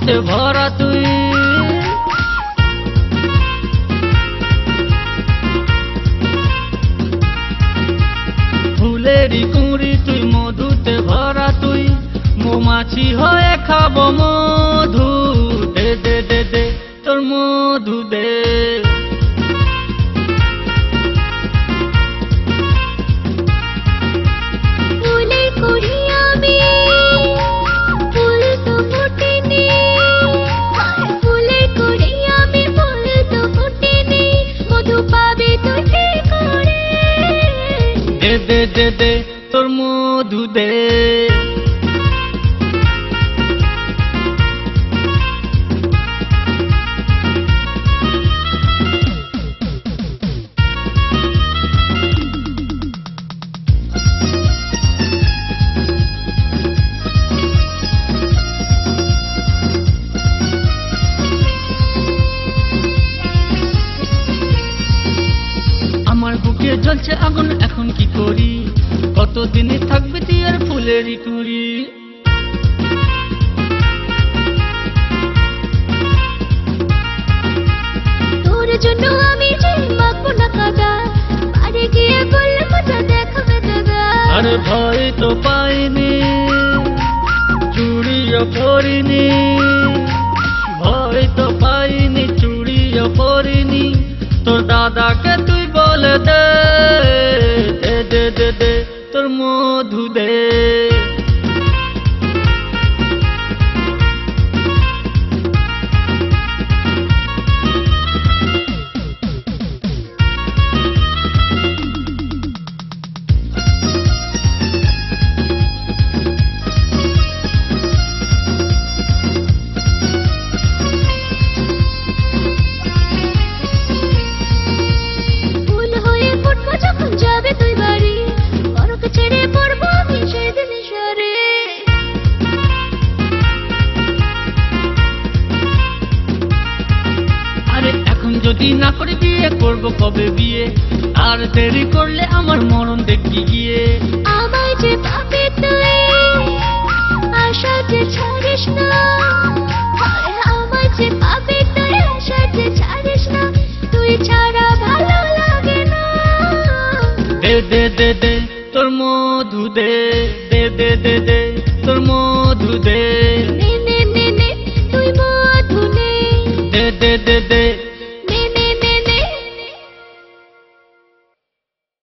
মধুতে ভরা তুই। ফুলেরই কুঁড়ি তুই, মধুতে ভরা তুই, মৌমাছি হয়ে খাবো মধু। দে দে দে দে তোর মধু দে। দে দে দে দে তোর মধু দে। আমার বুকে জ্বলছে আগুন, এখন কি করি? কতদিনে থাকবে তুই আর ফুলেরই কুঁড়ি? তোর জন্য আমি যে মাখবো না কাদা, বাড়ি গিয়ে বললে মজা দেখাবে দাদা। আরে ভয় তো পাইনি, চুড়িও পরিনি। ভয় তো পাইনি, চুড়িও পরিনি। তোর দাদাকে তুই বলে দে। দে দে দে দে তোর মধু দে। যাবে তুই বাড়ি, বরকে ছেড়ে পড়বো আমি সেদিন সরে। আরে এখন যদি না করি বিয়ে, করবো কবে বিয়ে? আর দেরি করলে আমার মরণ দেখবি গিয়ে। আমায় যে পাবে তুই, আশা যে ছাড়িস না। আমায় যে পাবে তুই, আশা যে ছাড়িস না। তুই ছাড়া ভালো লাগে না। দে দে দে দে তোর মধু দে। দে দে দে দে তোর মধু দে। নে নে নে নে তুই মধু নে। দে দে দে